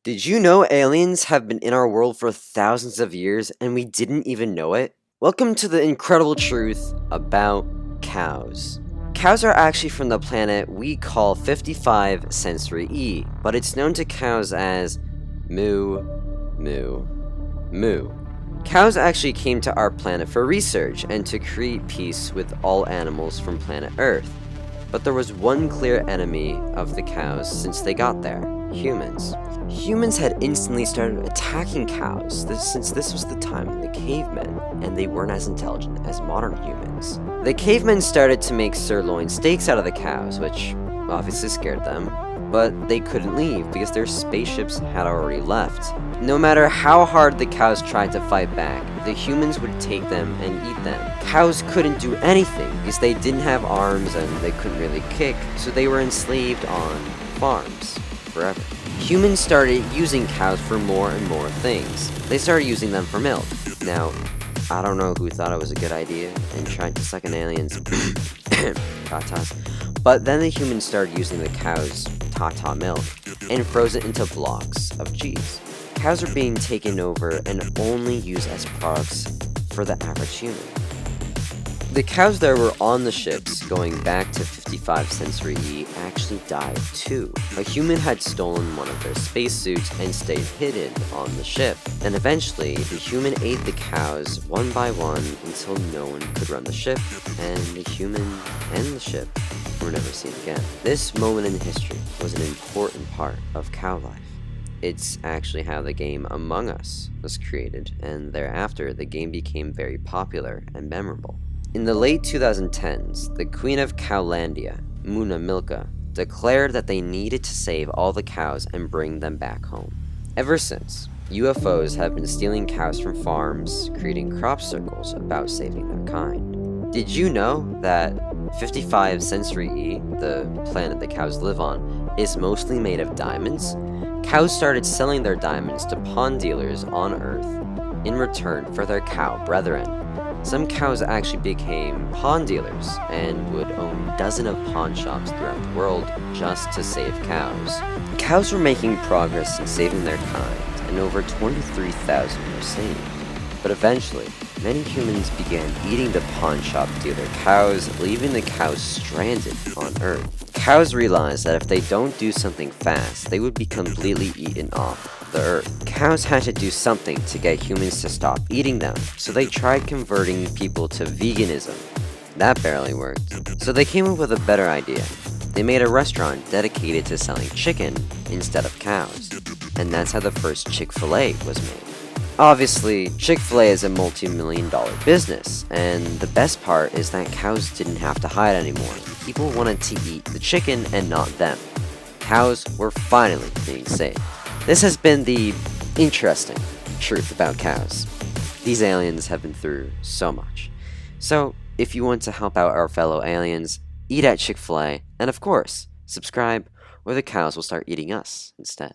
Did you know aliens have been in our world for thousands of years and we didn't even know it? Welcome to the incredible truth about cows. Cows are actually from the planet we call 55 Sensory E, but it's known to cows as moo, moo, moo. Cows actually came to our planet for research and to create peace with all animals from planet Earth. But there was one clear enemy of the cows since they got there: humans. Humans had instantly started attacking cows since this was the time of the cavemen, and they weren't as intelligent as modern humans. The cavemen started to make sirloin steaks out of the cows, which obviously scared them, but they couldn't leave because their spaceships had already left. No matter how hard the cows tried to fight back, the humans would take them and eat them. Cows couldn't do anything because they didn't have arms and they couldn't really kick, so they were enslaved on farms forever. Humans started using cows for more and more things. They started using them for milk. Now, I don't know who thought it was a good idea and tried to suck an alien's tatas, but then the humans started using the cow's tata milk and froze it into blocks of cheese. Cows are being taken over and only used as products for the average human. The cows that were on the ships going back to 55 Sensory E actually died too. A human had stolen one of their spacesuits and stayed hidden on the ship. And eventually, the human ate the cows one by one until no one could run the ship, and the human and the ship were never seen again. This moment in history was an important part of cow life. It's actually how the game Among Us was created, and thereafter the game became very popular and memorable. In the late 2010s, the Queen of Cowlandia, Muna Milka, declared that they needed to save all the cows and bring them back home. Ever since, UFOs have been stealing cows from farms, creating crop circles about saving their kind. Did you know that 55 Sensory E, the planet the cows live on, is mostly made of diamonds? Cows started selling their diamonds to pawn dealers on Earth in return for their cow brethren. Some cows actually became pawn dealers and would own dozens of pawn shops throughout the world just to save cows. Cows were making progress in saving their kind, and over 23,000 were saved. But eventually, many humans began eating the pawn shop dealer cows, leaving the cows stranded on Earth. Cows realized that if they don't do something fast, they would be completely eaten off the Earth. Cows had to do something to get humans to stop eating them, so they tried converting people to veganism. That barely worked. So they came up with a better idea. They made a restaurant dedicated to selling chicken instead of cows. And that's how the first ChickfilA was made. Obviously, ChickfilA is a multi-million-dollar business, and the best part is that cows didn't have to hide anymore. People wanted to eat the chicken and not them. Cows were finally being saved. This has been the interesting truth about cows. These aliens have been through so much. So, if you want to help out our fellow aliens, eat at ChickfilA, and of course, subscribe, or the cows will start eating us instead.